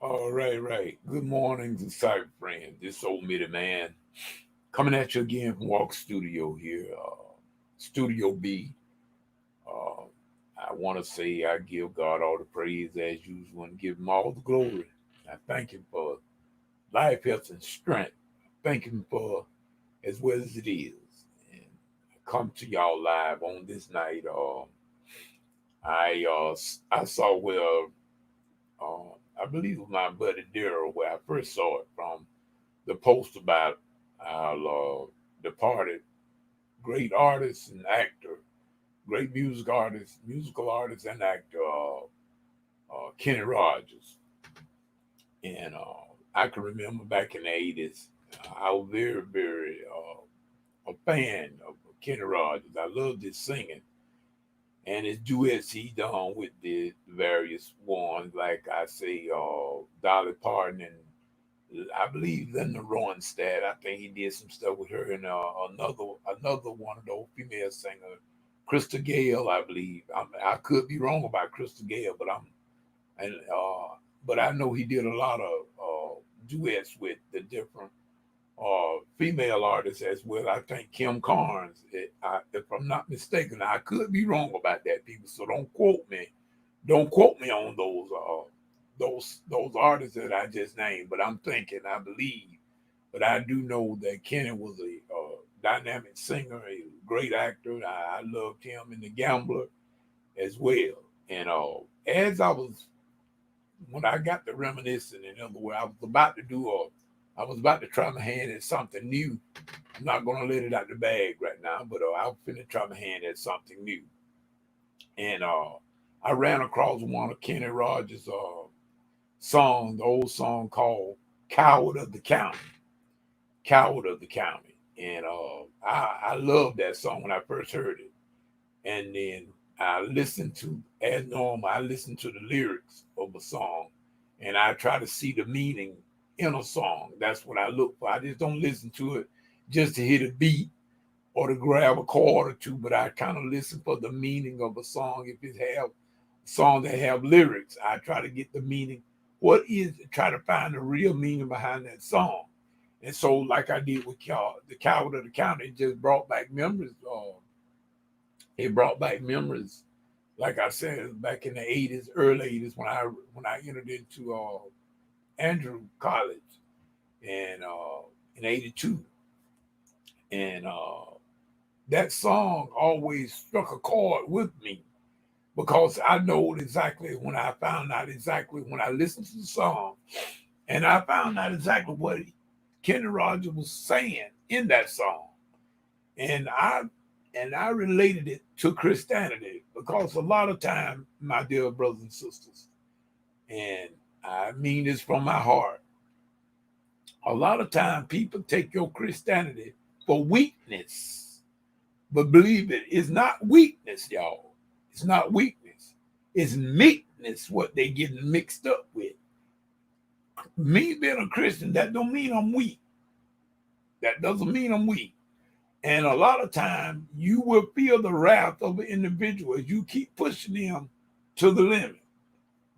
All right, right. Good morning to Cyber Friend. This old Mitty man coming at you again from Walk Studio here, Studio B. Uh, I want to say I give God all the praise as usual and give him all the glory. I thank him for life, health, and strength. Thank him for as well as it is. And I come to y'all live on this night. I saw where I believe it was my buddy Daryl where I first saw it from the post about our departed great artist and actor, great musical artist and actor, Kenny Rogers. And I can remember back in the 80s, I was very a fan of Kenny Rogers. I loved his singing and his duets he done with the various ones, like I say, Dolly Parton and I believe Linda Ronstadt. I think he did some stuff with her and another one of those female singers, Krista Gale. I believe I could be wrong about Krista Gale, and but I know he did a lot of duets with the different female artists as well. I think Kim Carnes, if I'm not mistaken, I could be wrong about that, people. So don't quote me. Don't quote me on those artists that I just named. But I'm thinking, I believe, but I do know that Kenny was a dynamic singer, a great actor. I loved him in The Gambler as well. And as I was when I got to reminiscing, in other words, I was about to try my hand at something new. I'm not gonna let it out the bag right now, but I was finna try my hand at something new. And I ran across one of Kenny Rogers' songs, the old song called "Coward of the County." Coward of the County, and I loved that song when I first heard it, and then I listened to, as normal, I listened to the lyrics of a song, and I try to see the meaning in a song. That's what I look for. I just don't listen to it just to hit a beat or to grab a chord or two, but I kind of listen for the meaning of a song. If it have songs that have lyrics, I try to get the meaning. What is it? Try to find the real meaning behind that song. And so, like I did with the Coward of the County, it just brought back memories. It brought back memories, like I said, back in the 80s, early 80s, when I entered into Andrew College and in '82, and that song always struck a chord with me because I know exactly when I found out exactly when I listened to the song, and I found out exactly what Kenny Rogers was saying in that song, and I related it to Christianity because a lot of time, my dear brothers and sisters, and I mean this from my heart, a lot of time people take your Christianity for weakness. But believe it, it's not weakness, y'all. It's not weakness. It's meekness what they getting mixed up with. Me being a Christian, that don't mean I'm weak. That doesn't mean I'm weak. And a lot of time you will feel the wrath of an individual as you keep pushing them to the limit.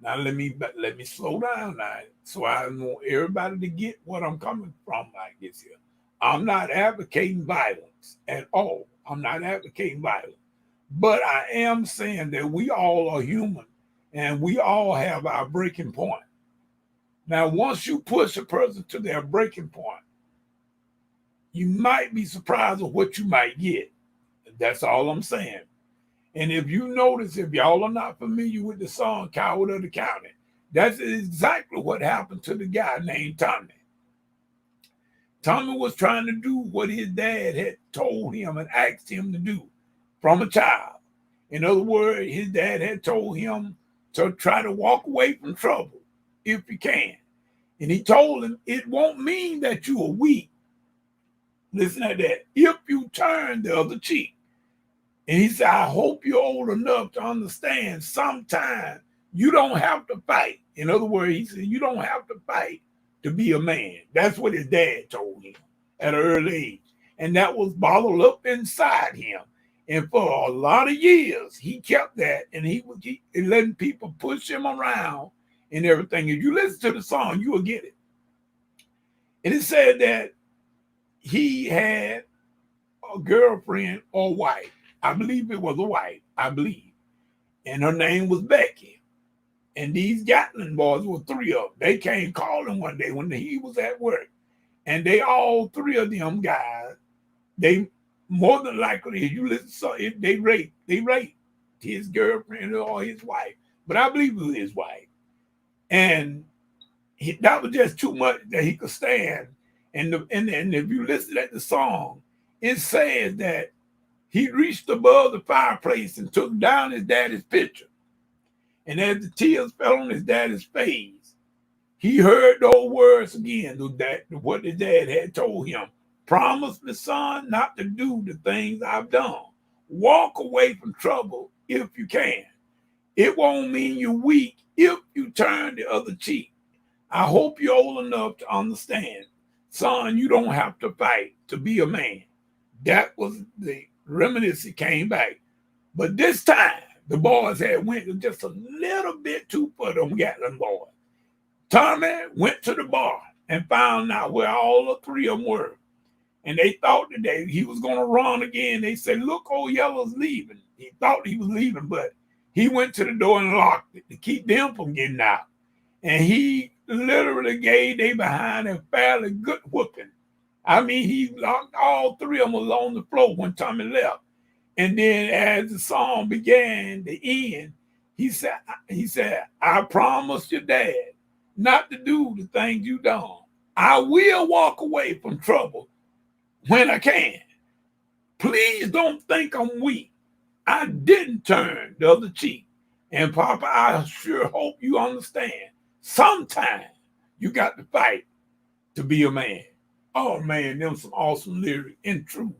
Now let me slow down now, so I want everybody to get what I'm coming from like this here. I'm not advocating violence at all. I'm not advocating violence. But I am saying that we all are human and we all have our breaking point. Now, once you push a person to their breaking point, you might be surprised at what you might get. That's all I'm saying. And if you notice, if y'all are not familiar with the song Coward of the County, that's exactly what happened to the guy named Tommy. Tommy was trying to do what his dad had told him and asked him to do from a child. In other words, his dad had told him to try to walk away from trouble if you can. And he told him it won't mean that you are weak. Listen to that. If you turn the other cheek. And he said, I hope you're old enough to understand sometime you don't have to fight. In other words, he said, you don't have to fight to be a man. That's what his dad told him at an early age. And that was bottled up inside him. And for a lot of years, he kept that and he was letting people push him around and everything. If you listen to the song, you will get it. And it said that he had a girlfriend or wife. I believe it was a wife, I believe. And her name was Becky. And these Gatlin boys were three of them. They came calling one day when he was at work. And they all three of them guys, they more than likely, if you listen, so they raped his girlfriend or his wife. But I believe it was his wife. And that was just too much that he could stand. And if you listen at the song, it says that he reached above the fireplace and took down his daddy's picture. And as the tears fell on his daddy's face, he heard those words again, what his dad had told him. Promise me, son, not to do the things I've done. Walk away from trouble if you can. It won't mean you're weak if you turn the other cheek. I hope you're old enough to understand. Son, you don't have to fight to be a man. That was the reminiscence that came back. But this time, the boys had went just a little bit too far, them Gatlin boys. Tommy went to the bar and found out where all the three of them were. And they thought that he was going to run again. They said, look, old Yellow's leaving. He thought he was leaving, but he went to the door and locked it to keep them from getting out. And he literally gave they behind a fairly good whooping. I mean, he locked all three of them along the floor when Tommy left. And then as the song began to end, he said, I promised your dad not to do the things you done. I will walk away from trouble when I can. Please don't think I'm weak. I didn't turn the other cheek. And Papa, I sure hope you understand. Sometimes you got to fight to be a man. Oh man, them some awesome lyrics and true.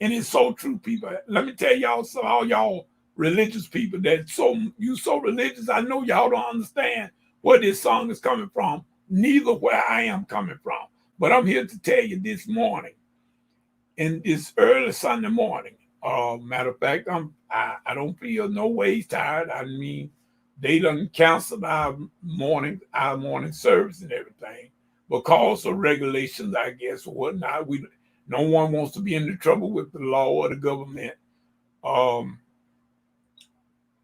And it's so true, people. Let me tell y'all, so all y'all religious people that so religious, I know y'all don't understand where this song is coming from, neither where I am coming from. But I'm here to tell you this morning, and it's early Sunday morning. Matter of fact, I don't feel no ways tired. I mean, they done canceled our morning service and everything because of regulations, I guess, or whatnot. No one wants to be in the trouble with the law or the government.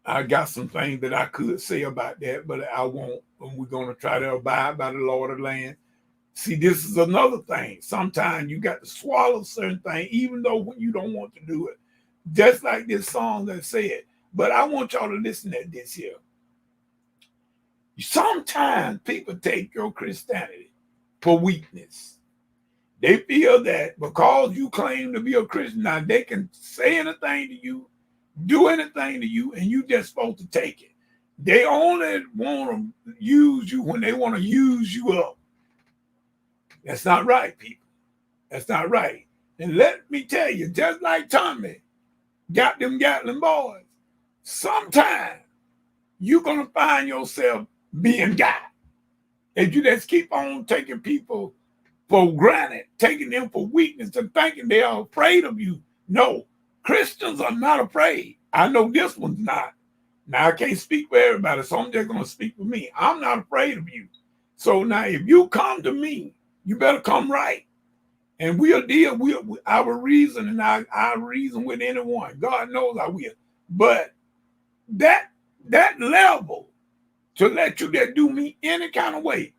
I got some things that I could say about that, but I won't. And we're going to try to abide by the law of the land. See, this is another thing. Sometimes you got to swallow certain things, even though when you don't want to do it. Just like this song that said. But I want y'all to listen at this here. Sometimes people take your Christianity for weakness. They feel that because you claim to be a Christian, now they can say anything to you, do anything to you, and you just supposed to take it. They only want to use you when they want to use you up. That's not right, people. That's not right. And let me tell you, just like Tommy got them Gatlin boys, sometimes you're going to find yourself being got. If you just keep on taking people for granted, taking them for weakness and thinking they are afraid of you. No, Christians are not afraid. I know this one's not. Now, I can't speak for everybody, so I'm just going to speak for me. I'm not afraid of you. So now if you come to me, you better come right. And we'll deal with our reason, and I reason with anyone. God knows I will. But that level to let you that do me any kind of way,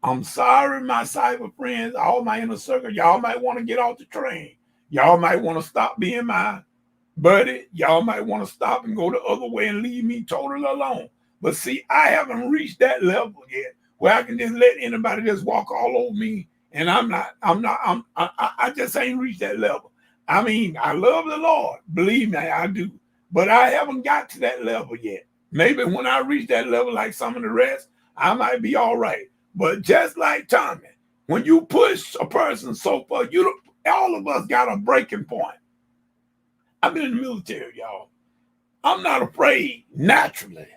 I'm sorry, my cyber friends, all my inner circle, y'all might want to get off the train. Y'all might want to stop being my buddy. Y'all might want to stop and go the other way and leave me totally alone. But see, I haven't reached that level yet where I can just let anybody just walk all over me. And I just ain't reached that level. I mean, I love the Lord. Believe me, I do. But I haven't got to that level yet. Maybe when I reach that level, like some of the rest, I might be all right. But just like Tommy, when you push a person so far, all of us got a breaking point. I've been in the military, y'all. I'm not afraid naturally.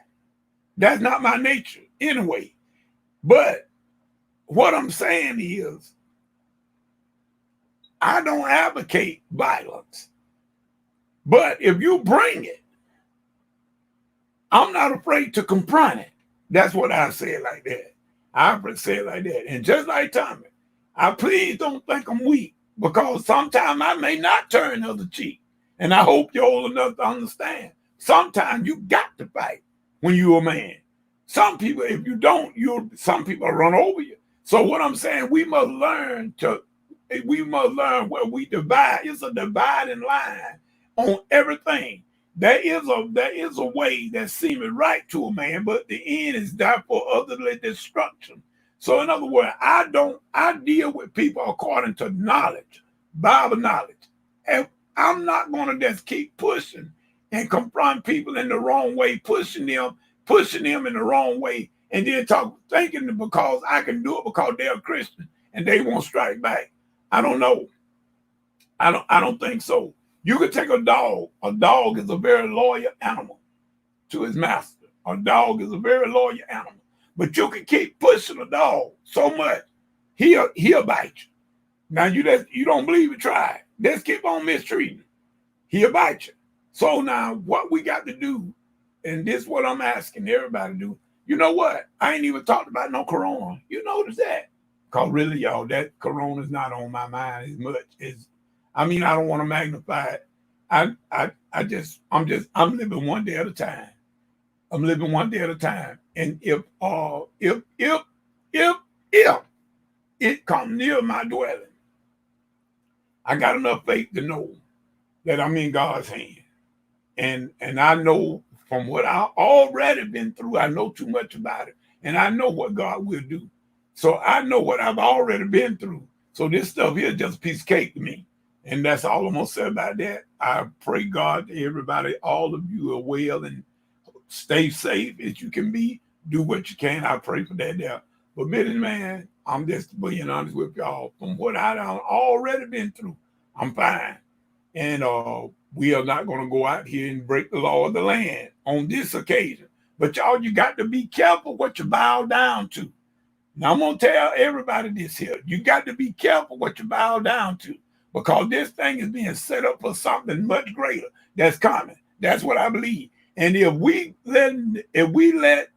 That's not my nature anyway. But what I'm saying is, I don't advocate violence. But if you bring it, I'm not afraid to confront it That's what I say it like that. I say it like that. And just like Tommy, I please don't think I'm weak, because sometimes I may not turn the other cheek. And I hope you're old enough to understand. Sometimes you got to fight when you're a man. Some people, if you don't, some people run over you. So what I'm saying, we must learn where we divide. It's a dividing line on everything. There is a way that seemeth right to a man, but the end is therefore utterly destruction. So in other words, I deal with people according to knowledge, Bible knowledge. And I'm not gonna just keep pushing and confront people in the wrong way, pushing them in the wrong way, and then thinking because I can do it because they're a Christian and they won't strike back. I don't know. I don't think so. You could take a dog. A dog is a very loyal animal to his master. A dog is a very loyal animal. But you can keep pushing a dog so much, he'll bite you. Now you don't believe it, try it. Let's keep on mistreating. He'll bite you. So now what we got to do, and this is what I'm asking everybody to do. You know what? I ain't even talked about no corona. You notice that? Because really, y'all, that corona is not on my mind as much as, I don't want to magnify it. I'm living one day at a time. I'm living one day at a time. And if it come near my dwelling, I got enough faith to know that I'm in God's hand. And I know from what I've already been through, I know too much about it. And I know what God will do. So I know what I've already been through. So this stuff here is just a piece of cake to me. And that's all I'm going to say about that. I pray God to everybody, all of you are well and stay safe as you can be. Do what you can. I pray for that there. But man, I'm just being honest with y'all. From what I've already been through, I'm fine. And we are not going to go out here and break the law of the land on this occasion. But y'all, you got to be careful what you bow down to. Now, I'm going to tell everybody this here. You got to be careful what you bow down to, because this thing is being set up for something much greater that's coming. That's what I believe. And if we let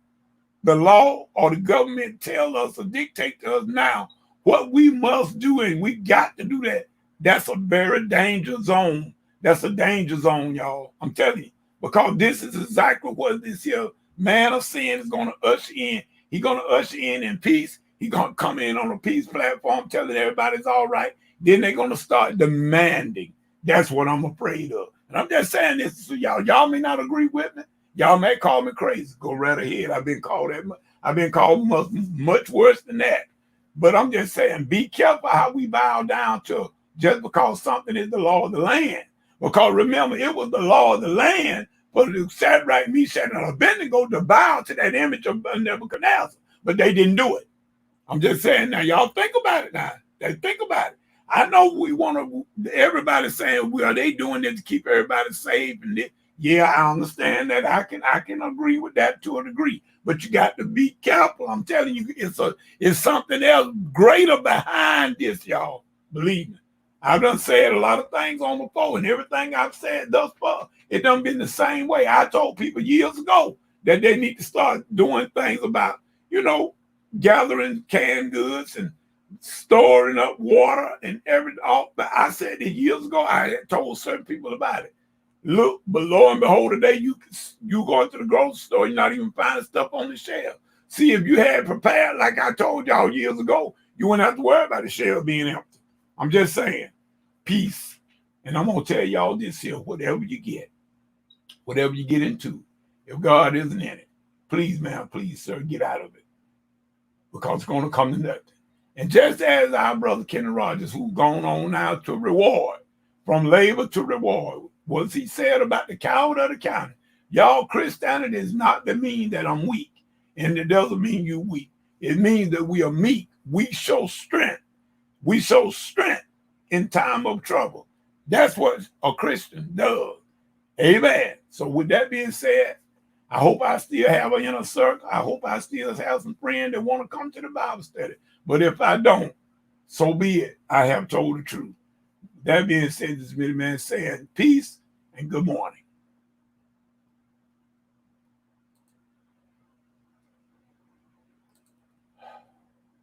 the law or the government tell us or dictate to us now what we must do, and we got to do that, that's a very dangerous zone. That's a danger zone, y'all. I'm telling you, because this is exactly what this here man of sin is going to usher in. He's going to usher in peace. He's going to come in on a peace platform telling everybody it's all right. Then they're going to start demanding. That's what I'm afraid of. And I'm just saying this to y'all. Y'all may not agree with me. Y'all may call me crazy. Go right ahead. I've been called much worse than that. But I'm just saying, be careful how we bow down to just because something is the law of the land. Because remember, it was the law of the land for the Shadrach, Meshach, and Abednego to bow to that image of Nebuchadnezzar. But they didn't do it. I'm just saying, now y'all think about it now. Think about it. I know we want to, everybody's saying, well, are they doing this to keep everybody safe? And yeah, I understand that. I can agree with that to a degree. But you got to be careful. I'm telling you, it's something else greater behind this, y'all. Believe me. I've done said a lot of things on the phone, and everything I've said thus far, it done been the same way. I told people years ago that they need to start doing things about, gathering canned goods and storing up water and everything. But I said it years ago. I had told certain people about it. Look, but lo and behold, today you go into the grocery store, you're not even finding stuff on the shelf. See, if you had prepared, like I told y'all years ago, you wouldn't have to worry about the shelf being empty. I'm just saying, peace. And I'm going to tell y'all this here, whatever you get into, if God isn't in it, please, ma'am, please, sir, get out of it. Because it's going to come to nothing. And just as our brother Kenny Rogers, who's gone on now to reward, from labor to reward, what he said about the coward of the county. Y'all, Christianity is not to mean that I'm weak. And it doesn't mean you weak. It means that we are meek. We show strength. We show strength in time of trouble. That's what a Christian does. Amen. So with that being said, I hope I still have an inner circle. I hope I still have some friends that want to come to the Bible study. But if I don't, so be it. I have told the truth. That being said, this man saying peace and good morning.